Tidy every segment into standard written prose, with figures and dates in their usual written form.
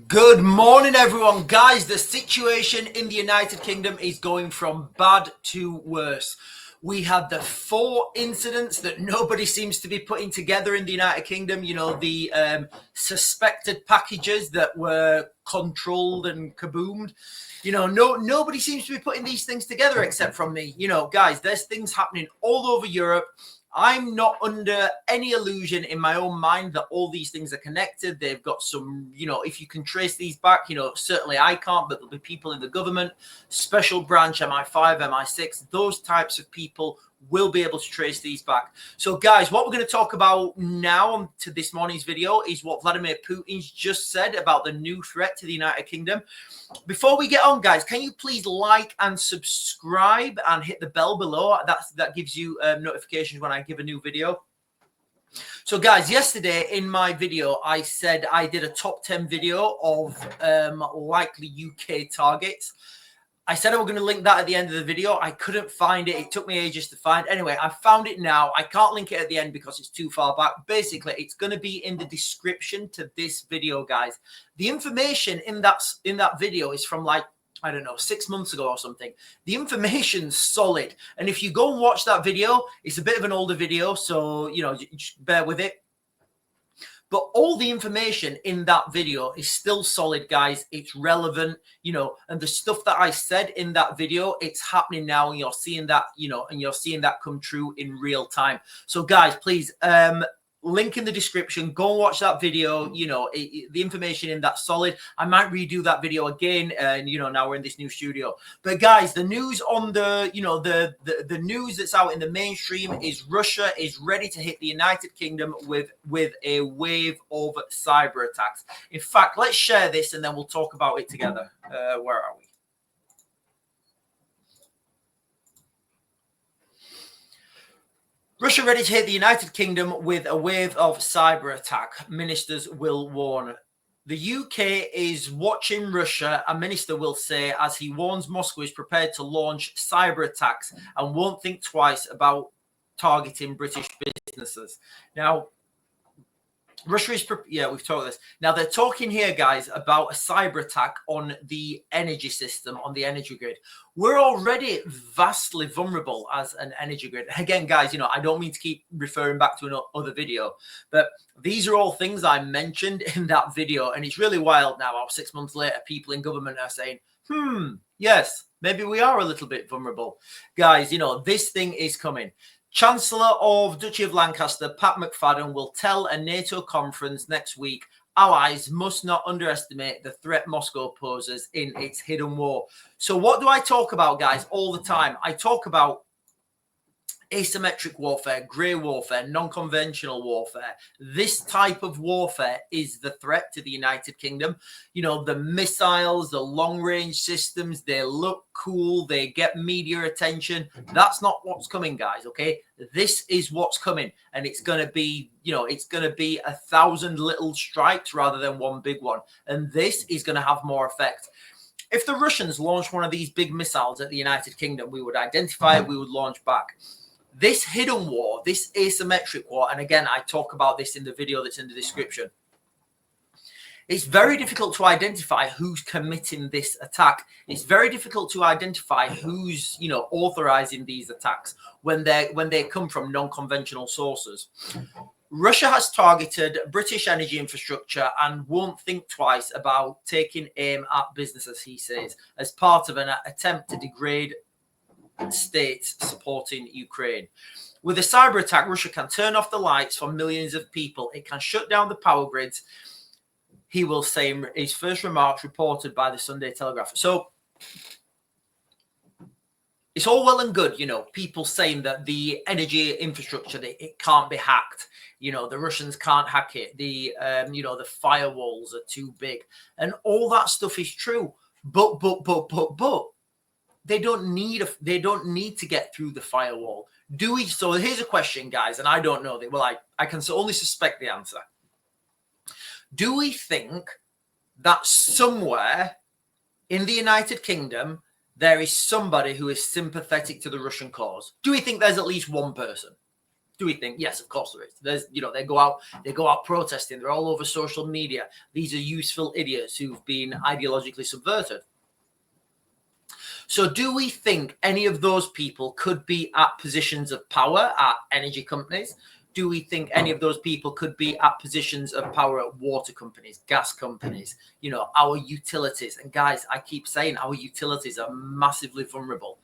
Good morning, everyone. Guys, the situation in the United Kingdom is going from bad to worse. We had the 4 incidents that nobody seems to be putting together in the United Kingdom. You know, the suspected packages that were controlled and kaboomed. You know, nobody seems to be putting these things together except from me. You know, guys, there's things happening all over Europe. I'm not under any illusion in my own mind that all these things are connected. They've got some, you know, if you can trace these back, you know, certainly I can't, but there'll be people in the government, special branch, MI5, MI6, those types of people will be able to trace these back. So guys, what we're going to talk about now to this morning's video is what Vladimir Putin's just said about the new threat to the United Kingdom. Before we get on, guys, can you please like and subscribe and hit the bell below? That gives you notifications when I give a new video. So guys, yesterday in my video, I said I did a top 10 video of likely UK targets. I said I was going to link that at the end of the video. I couldn't find it. It took me ages to find. Anyway, I found it now. I can't link it at the end because it's too far back. Basically, it's going to be in the description to this video, guys. The information in that video is from, like, I don't know, 6 months ago or something. The information's solid. And if you go and watch that video, it's a bit of an older video, so, you know, just bear with it. But all the information in that video is still solid, guys. It's relevant, you know, and the stuff that I said in that video, it's happening now, and you're seeing that, you know, and you're seeing that come true in real time. So guys, please, link in the description, go and watch that video. You know, the information in that solid. I might redo that video again, and you know, now we're in this new studio. But guys, the news on the, you know, the news that's out in the mainstream is Russia is ready to hit the United Kingdom with a wave of cyber attacks. In fact, let's share this and then we'll talk about it together. Where are we? Russia ready to hit the United Kingdom with a wave of cyber attack. Ministers will warn. The UK is watching Russia, a minister will say, as he warns Moscow is prepared to launch cyber attacks and won't think twice about targeting British businesses. Now, Russia is, yeah, we've talked this. Now, they're talking here, guys, about a cyber attack on the energy system, on the energy grid. We're already vastly vulnerable as an energy grid. Again, guys, you know, I don't mean to keep referring back to another video, but these are all things I mentioned in that video. And it's really wild now, how 6 months later, people in government are saying, yes, maybe we are a little bit vulnerable. Guys, you know, this thing is coming. Chancellor of Duchy of Lancaster, Pat McFadden, will tell a NATO conference next week allies must not underestimate the threat Moscow poses in its hidden war. So what do I talk about, guys, all the time? I talk about asymmetric warfare, grey warfare, non-conventional warfare. This type of warfare is the threat to the United Kingdom. You know, the missiles, the long-range systems, they look cool, they get media attention. That's not what's coming, guys, okay? This is what's coming, and it's going to be, you know, it's going to be 1,000 little strikes rather than one big one, and this is going to have more effect. If the Russians launched one of these big missiles at the United Kingdom, we would identify it, we would launch back. This hidden war, this asymmetric war, and again, I talk about this in the video that's in the description. It's very difficult to identify who's committing this attack. It's very difficult to identify who's, you know, authorizing these attacks when they come from non-conventional sources. Russia has targeted British energy infrastructure and won't think twice about taking aim at businesses, he says, as part of an attempt to degrade states supporting Ukraine. With a cyber attack, Russia can turn off the lights for millions of people. It can shut down the power grids, he will say in his first remarks reported by the Sunday Telegraph. So it's all well and good, you know, people saying that the energy infrastructure, that it can't be hacked. You know, the Russians can't hack it. The, you know, the firewalls are too big. And all that stuff is true. But they don't need to get through the firewall. Do we? So here's a question, guys, and I don't know. Well, I can only suspect the answer. Do we think that somewhere in the United Kingdom there is somebody who is sympathetic to the Russian cause? Do we think there's at least one person? Do we think? Yes, of course there is. There's, they go out protesting. They're all over social media. These are useful idiots who've been ideologically subverted. So do we think any of those people could be at positions of power at energy companies? Do we think any of those people could be at positions of power at water companies, gas companies, our utilities? And guys, I keep saying our utilities are massively vulnerable.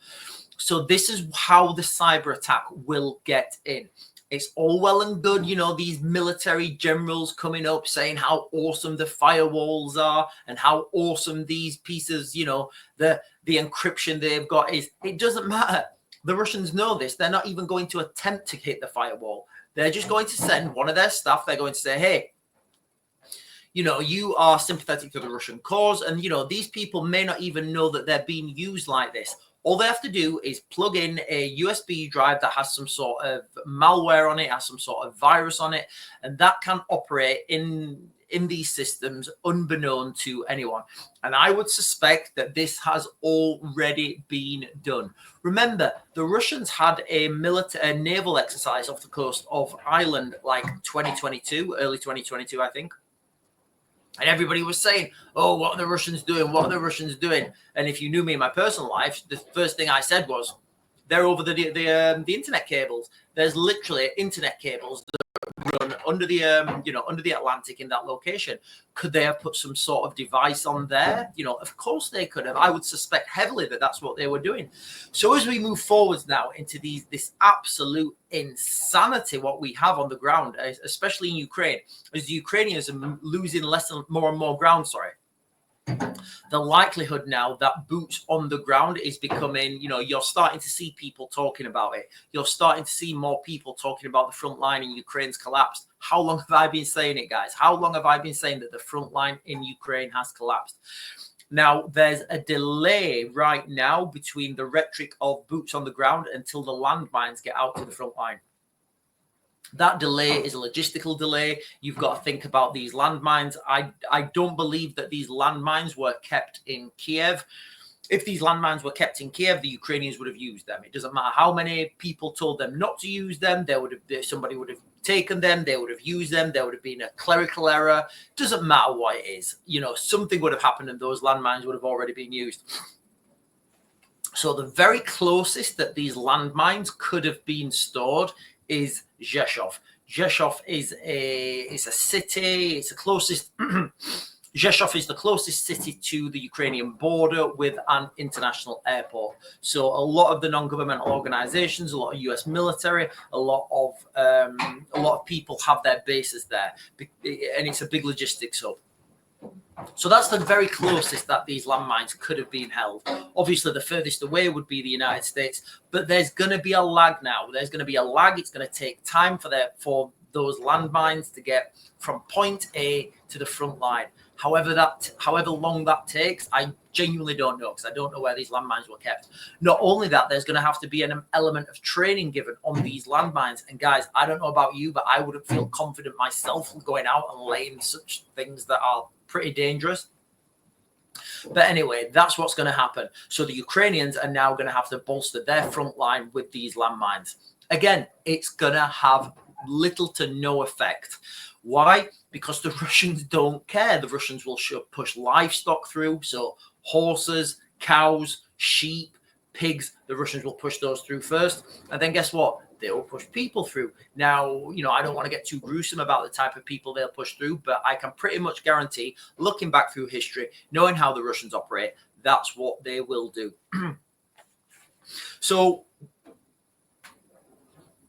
So this is how the cyber attack will get in. It's all well and good, these military generals coming up saying how awesome the firewalls are and how awesome these pieces, the encryption they've got is. It doesn't matter. The Russians know this. They're not even going to attempt to hit the firewall. They're just going to send one of their staff. They're going to say, hey, you are sympathetic to the Russian cause. And, these people may not even know that they're being used like this. All they have to do is plug in a USB drive that has some sort of malware on it, has some sort of virus on it, and that can operate in these systems unbeknown to anyone. And I would suspect that this has already been done. Remember, the Russians had a naval exercise off the coast of Ireland like 2022, early 2022, I think. And everybody was saying, oh, what are the Russians doing? What are the Russians doing? And if you knew me in my personal life, the first thing I said was, they're over the internet cables. There's literally internet cables that run under the under the Atlantic in that location. Could they have put some sort of device on there? Of course they could have. I would suspect heavily that that's what they were doing. So as we move forwards now into this absolute insanity, what we have on the ground, especially in Ukraine, as the Ukrainians are losing more and more ground. The likelihood now that boots on the ground is becoming, you're starting to see people talking about it. You're starting to see more people talking about the front line in Ukraine's collapsed. How long have I been saying it, guys? How long have I been saying that the front line in Ukraine has collapsed? Now, there's a delay right now between the rhetoric of boots on the ground until the landmines get out to the front line. That delay is a logistical delay. You've got to think about these landmines. I don't believe that these landmines were kept in Kiev. If these landmines were kept in Kiev, the Ukrainians would have used them. It doesn't matter how many people told them not to use them. Somebody would have taken them. They would have used them. There would have been a clerical error. Doesn't matter what it is. Something would have happened and those landmines would have already been used. So the very closest that these landmines could have been stored is Rzeszów. Rzeszów is a city. It's the closest. Rzeszów is the closest city to the Ukrainian border with an international airport. So a lot of the non-governmental organizations, a lot of US military, a lot of people have their bases there, and it's a big logistics hub. So that's the very closest that these landmines could have been held. Obviously, the furthest away would be the United States, but there's going to be a lag now. There's going to be a lag. It's going to take time for those landmines to get from point A to the front line. However long that takes, I genuinely don't know, because I don't know where these landmines were kept. Not only that, there's going to have to be an element of training given on these landmines. And guys, I don't know about you, but I wouldn't feel confident myself going out and laying such things that are pretty dangerous. But anyway, that's what's going to happen. So the Ukrainians are now going to have to bolster their front line with these landmines. Again, it's going to have little to no effect. Why? Because the Russians don't care. The Russians will push livestock through. So horses, cows, sheep, pigs, the Russians will push those through first. And then guess what? They will push people through. Now, I don't want to get too gruesome about the type of people they'll push through, but I can pretty much guarantee, looking back through history, knowing how the Russians operate, that's what they will do. So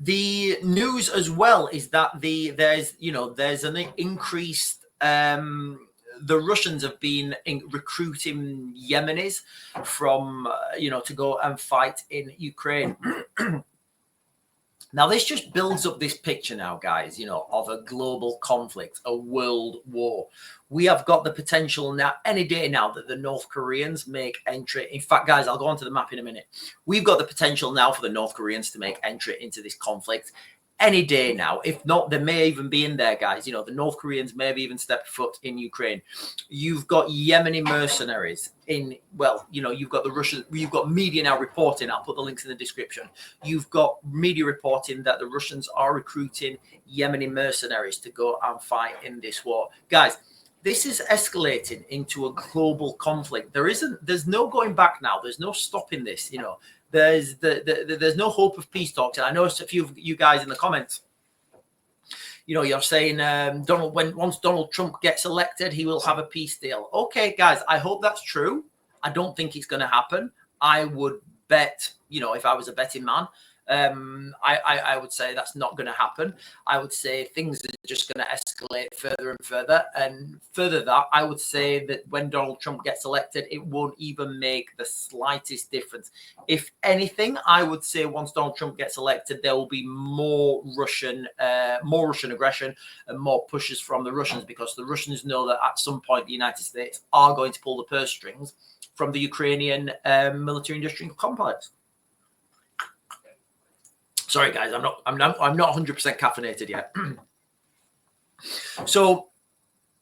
the news as well is that there's an increased the Russians have been recruiting Yemenis from to go and fight in Ukraine. Now, this just builds up this picture now, guys, of a global conflict, a world war. We have got the potential now, any day now, that the North Koreans make entry. In fact, guys, I'll go onto the map in a minute. We've got the potential now for the North Koreans to make entry into this conflict any day now. If not, they may even be in there, guys. You know, the North Koreans may have even stepped foot in Ukraine. You've got Yemeni mercenaries in, well, you know, you've got the Russians, you've got media now reporting, I'll put the links in the description. You've got media reporting that the Russians are recruiting Yemeni mercenaries to go and fight in this war. Guys, this is escalating into a global conflict. There's no going back now. There's no stopping this, you know. There's no hope of peace talks. And I noticed a few of you guys in the comments, you know, you're saying once Donald Trump gets elected, he will have a peace deal. Okay, guys, I hope that's true. I don't think it's going to happen. I would bet, you know, if I was a betting man, I would say that's not going to happen. I would say things are just going to escalate further and further. And further that, I would say that when Donald Trump gets elected, it won't even make the slightest difference. If anything, I would say once Donald Trump gets elected, there will be more Russian aggression and more pushes from the Russians, because the Russians know that at some point the United States are going to pull the purse strings from the Ukrainian military-industrial complex. Sorry, guys, I'm not 100% caffeinated yet. So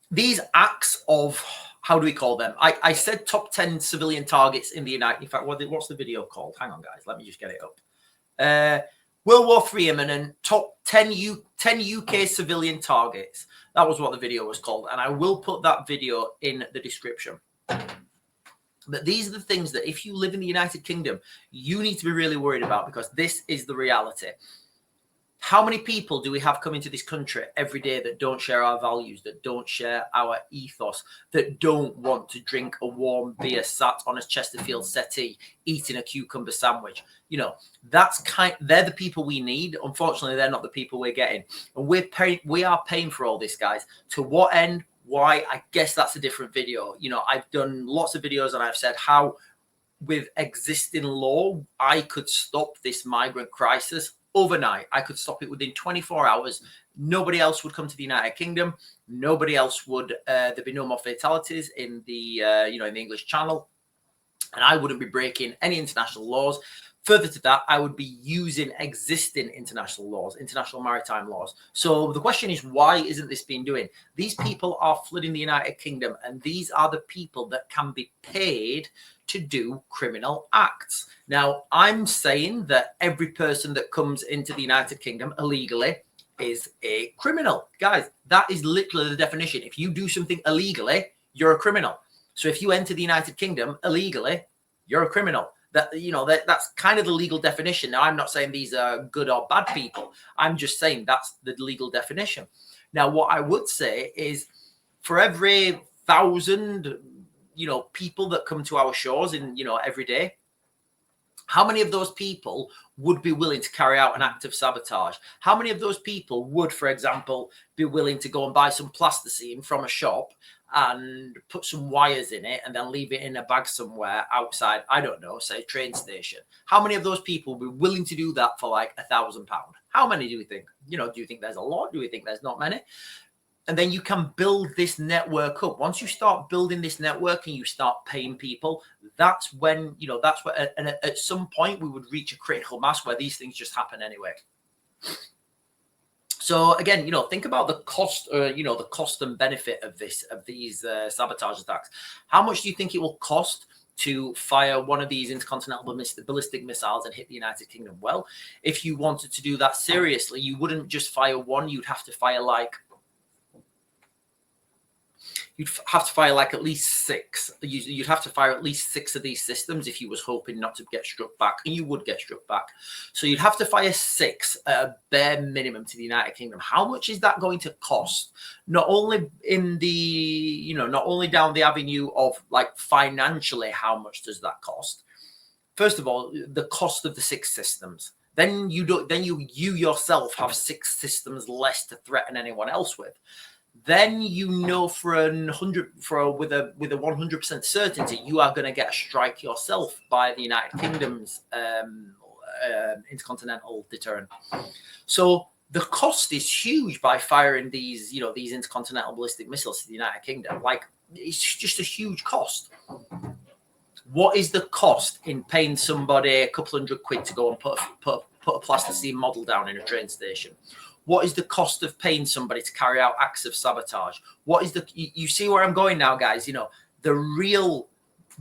these acts of, how do we call them? I said top 10 civilian targets in the United. In fact, what's the video called? Hang on, guys, let me just get it up. World War III imminent, top 10 UK civilian targets. That was what the video was called, and I will put that video in the description. But these are the things that if you live in the United Kingdom, you need to be really worried about, because this is the reality. How many people do we have coming to this country every day that don't share our values, that don't share our ethos, that don't want to drink a warm beer sat on a Chesterfield settee, eating a cucumber sandwich? You know, they're the people we need. Unfortunately, they're not the people we're getting. And we are paying for all this, guys. To what end? Why? I guess that's a different video. You know, I've done lots of videos and I've said how with existing law, I could stop this migrant crisis overnight. I could stop it within 24 hours. Nobody else would come to the United Kingdom. Nobody else would, there'd be no more fatalities in the, in the English Channel. And I wouldn't be breaking any international laws. Further to that, I would be using existing international laws, international maritime laws. So the question is, why isn't this being doing? These people are flooding the United Kingdom, and these are the people that can be paid to do criminal acts. Now, I'm saying that every person that comes into the United Kingdom illegally is a criminal. Guys, that is literally the definition. If you do something illegally, you're a criminal. So if you enter the United Kingdom illegally, you're a criminal. That's kind of the legal definition. Now, I'm not saying these are good or bad people. I'm just saying that's the legal definition. Now, what I would say is for every 1,000, people that come to our shores in, every day, how many of those people would be willing to carry out an act of sabotage? How many of those people would, for example, be willing to go and buy some plasticine from a shop and put some wires in it and then leave it in a bag somewhere outside, I don't know, say a train station? How many of those people would be willing to do that for like £1,000? How many do we think? Do you think there's a lot? Do we think there's not many? And then you can build this network up. Once you start building this network and you start paying people, that's when, and at some point we would reach a critical mass where these things just happen anyway. So again, think about the cost, the cost and benefit of these sabotage attacks. How much do you think it will cost to fire one of these intercontinental ballistic missiles and hit the United Kingdom? Well, if you wanted to do that seriously, you wouldn't just fire one. You'd have to fire at least 6. You'd have to fire at least 6 of these systems if you was hoping not to get struck back, and you would get struck back. So you'd have to fire 6 at a bare minimum to the United Kingdom. How much is that going to cost? Not only in the, not only down the avenue of like financially, how much does that cost? First of all, the cost of the 6 systems. Then you yourself have 6 systems less to threaten anyone else with. Then with a 100% certainty, you are going to get a strike yourself by the United Kingdom's intercontinental deterrent. So the cost is huge by firing these intercontinental ballistic missiles to the United Kingdom. Like, it's just a huge cost. What is the cost in paying somebody a couple £100 to go and put put a plasticine model down in a train station? What is the cost of paying somebody to carry out acts of sabotage? What is you see where I'm going now, guys? You know, the real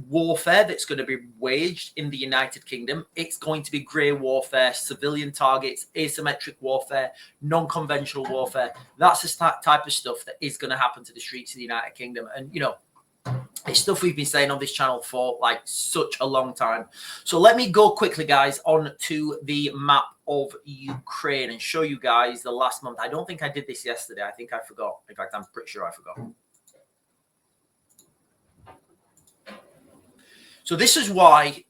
warfare that's going to be waged in the United Kingdom, it's going to be grey warfare, civilian targets, asymmetric warfare, non-conventional warfare. That's the type of stuff that is going to happen to the streets of the United Kingdom. And, you know, it's stuff we've been saying on this channel for like such a long time. So let me go quickly, guys, on to the map of Ukraine and show you guys the last month. I don't think I did this yesterday. I think I forgot. In fact, I'm pretty sure I forgot. So this is why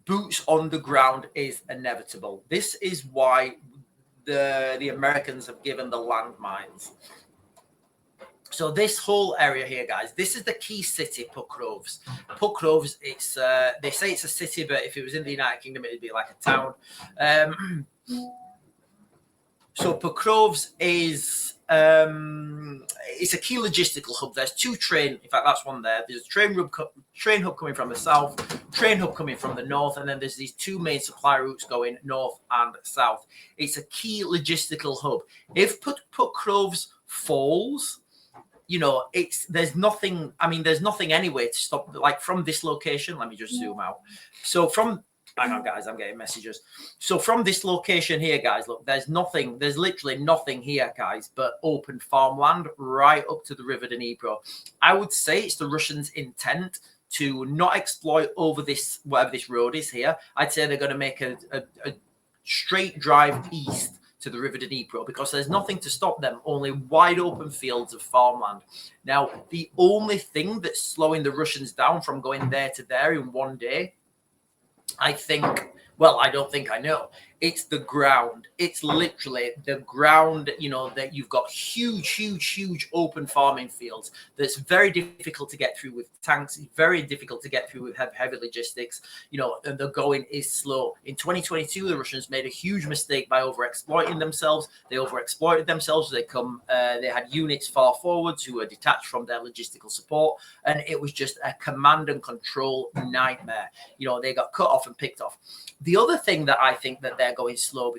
boots on the ground is inevitable. This is why the Americans have given the landmines. So this whole area here, guys, this is the key city, Pokrovs. Pokrovs, it's they say it's a city, but if it was in the United Kingdom, it'd be like a town. So Pokrovs is it's a key logistical hub. There's two train. In fact, that's one there. There's a train hub coming from the south, train hub coming from the north, and then there's these two main supply routes going north and south. It's a key logistical hub. If Pokrovs falls, you know, there's nothing. I mean, there's nothing anyway to stop. Like from this location, let me just zoom out. So from, hang on, guys, I'm getting messages. So from this location here, guys, look, there's nothing. There's literally nothing here, guys, but open farmland right up to the River Dnipro. I would say it's the Russians' intent to not exploit over this, whatever this road is here. I'd say they're going to make a straight drive east to the River Dnipro because there's nothing to stop them, only wide open fields of farmland. Now, the only thing that's slowing the Russians down from going there to there in one day, I think, well, I don't think I know. It's the ground. It's literally the ground, you know, that you've got huge open farming fields that's very difficult to get through with tanks, very difficult to get through with heavy logistics, you know, and the going is slow. In 2022, the Russians made a huge mistake by overexploiting themselves. They overexploited themselves. They had units far forwards who were detached from their logistical support, and it was just a command and control nightmare. You know, they got cut off and picked off. The other thing that I think that they're going slow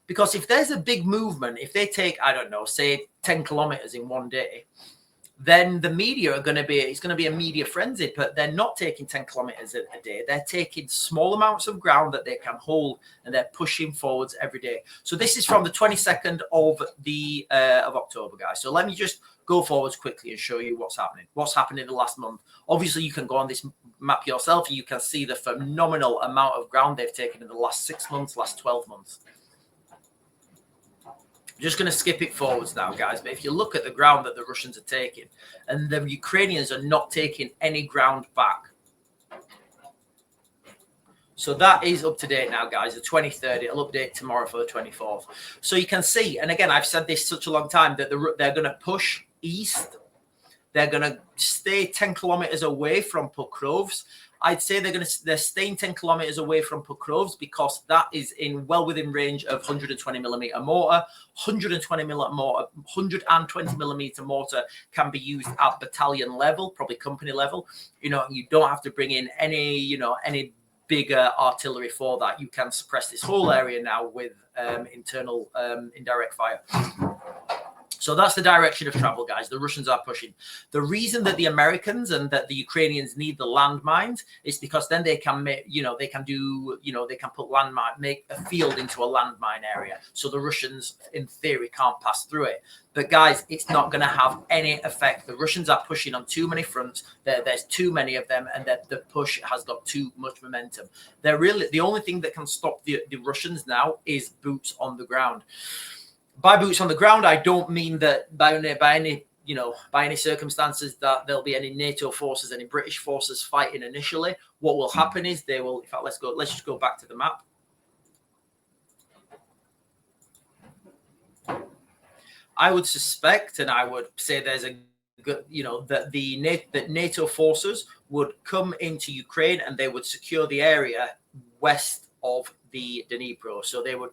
because if there's a big movement, if they take, I don't know, say 10 kilometers in one day, then the media are going to be, it's going to be a media frenzy, but they're not taking 10 kilometers a day. They're taking small amounts of ground that they can hold, and they're pushing forwards every day. So this is from the 22nd of October, guys. So let me just go forwards quickly and show you what's happened in the last month. Obviously, you can go on this map yourself and you can see the phenomenal amount of ground they've taken in the last 6 months, last 12 months. I'm just going to skip it forwards now, guys. But if you look at the ground that the Russians are taking, and the Ukrainians are not taking any ground back. So that is up to date now, guys, the 23rd. It'll update tomorrow for the 24th. So you can see, and again, I've said this such a long time, that they're going to push east. They're going to stay 10 kilometers away from Pokrovs. I'd say they're staying 10 kilometers away from Pokrovs because that is well within range of 120 millimeter mortar. 120 millimeter mortar can be used at battalion level, probably company level. You know, you don't have to bring in any bigger artillery for that. You can suppress this whole area now with internal indirect fire. So that's the direction of travel, guys. The Russians are pushing. The reason that the Americans and that the Ukrainians need the landmines is because then they can make, they can put make a field into a landmine area. So the Russians, in theory, can't pass through it. But guys, it's not going to have any effect. The Russians are pushing on too many fronts. There's too many of them, and that the push has got too much momentum. They're really the only thing that can stop the Russians now is boots on the ground. By boots on the ground, I don't mean that by any circumstances that there'll be any NATO forces, any British forces fighting initially. What will happen is they will. In fact, let's just go back to the map. I would suspect, and I would say there's a good, that NATO forces would come into Ukraine and they would secure the area west of the Dnipro. So they would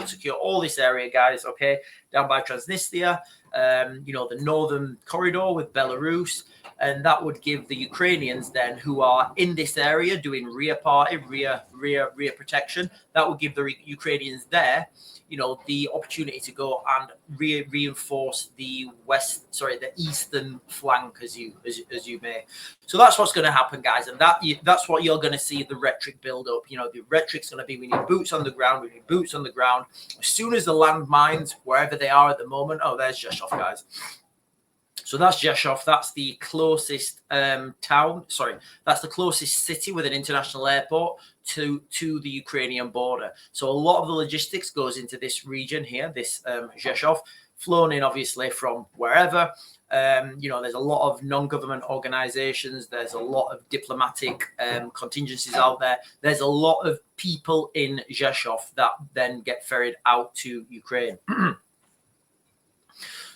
secure all this area, guys, okay, down by Transnistria, the northern corridor with Belarus, and that would give the Ukrainians then, who are in this area doing rear protection, that would give the Ukrainians there, the opportunity to go and reinforce the eastern flank, as you may. So that's what's going to happen, guys, and that's what you're going to see the rhetoric build up. The rhetoric's going to be, we need boots on the ground. We need boots on the ground. As soon as the landmines, wherever they are at the moment, there's Rzeszów, guys. So that's Rzeszów. That's the closest town. Sorry, that's the closest city with an international airport to the Ukrainian border. So a lot of the logistics goes into this region here, this Rzeszów, flown in obviously from wherever. There's a lot of non-government organizations. There's a lot of diplomatic contingencies out there. There's a lot of people in Rzeszów that then get ferried out to Ukraine.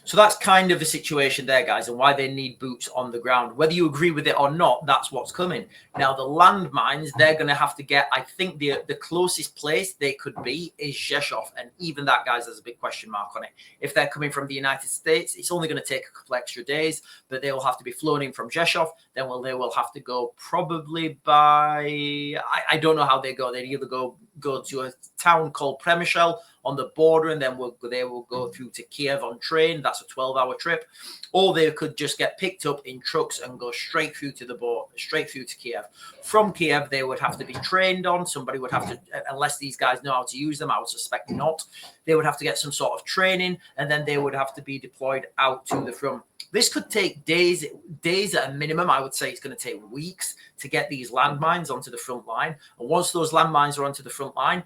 So that's kind of the situation there, guys, and why they need boots on the ground. Whether you agree with it or not, that's what's coming. Now, the landmines, they're going to have to get, I think the closest place they could be is Rzeszów. And even that, guys, there's a big question mark on it. If they're coming from the United States, it's only going to take a couple extra days, but they will have to be flown in from Rzeszów. Then they will have to go probably by, I don't know how they go. They either go to a town called Przemysl on the border, and then they will go through to Kiev on train. That's a 12-hour trip. Or they could just get picked up in trucks and go straight through to the border, straight through to Kiev. From Kiev, they would have to be trained on. Somebody would have to, unless these guys know how to use them, I would suspect not. They would have to get some sort of training, and then they would have to be deployed out to the front. This could take days at a minimum. I would say it's going to take weeks to get these landmines onto the front line. And once those landmines are onto the front line,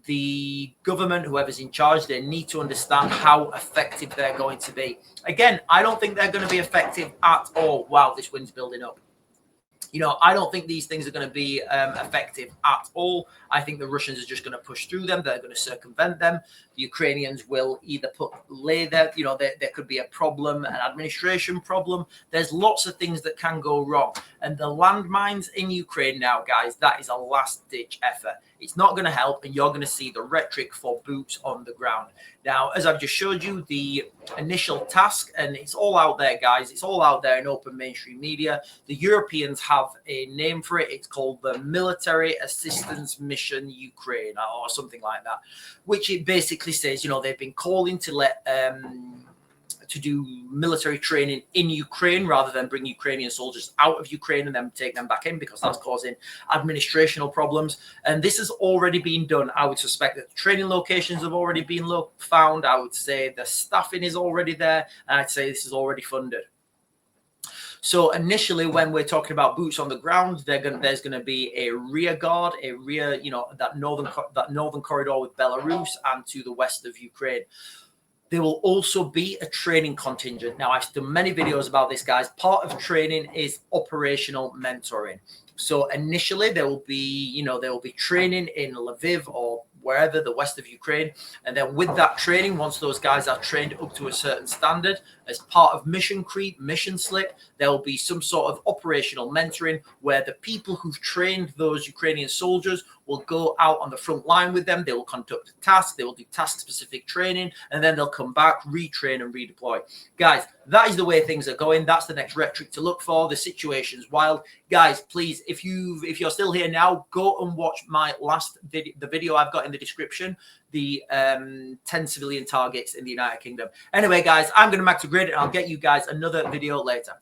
the government, whoever's in charge, they need to understand how effective they're going to be. Again, I don't think they're going to be effective at all. Wow, this wind's building up. I don't think these things are going to be effective at all. I think the Russians are just going to push through them. They're going to circumvent them. The Ukrainians will either lay there. There could be a problem, an administration problem. There's lots of things that can go wrong. And the landmines in Ukraine now, guys, that is a last-ditch effort. It's not going to help, and you're going to see the rhetoric for boots on the ground. Now, as I've just showed you, the initial task, and it's all out there, guys. It's all out there in open mainstream media. The Europeans have a name for it. It's called the Military Assistance Mission Ukraine, or something like that, which it basically says, they've been calling to do military training in Ukraine rather than bring Ukrainian soldiers out of Ukraine and then take them back in, because that's causing administrational problems. And this has already been done. I would suspect that the training locations have already been found. I would say the staffing is already there, and I'd say this is already funded. So initially, when we're talking about boots on the ground, there's going to be a rear guard, that northern corridor with Belarus and to the west of Ukraine. There will also be a training contingent. Now, I've done many videos about this, guys. Part of training is operational mentoring. So initially, there will be training in Lviv or wherever, the west of Ukraine. And then with that training, once those guys are trained up to a certain standard, as part of mission creep, mission slip, there will be some sort of operational mentoring where the people who've trained those Ukrainian soldiers will go out on the front line with them. They will conduct a task. They will do task-specific training, and then they'll come back, retrain, and redeploy. Guys, that is the way things are going. That's the next rhetoric to look for. The situation's wild. Guys, please, if you're still here now, go and watch my last video, the video I've got in the description, the 10 civilian targets in the United Kingdom. Anyway, guys, I'm going to Max Grid, and I'll get you guys another video later.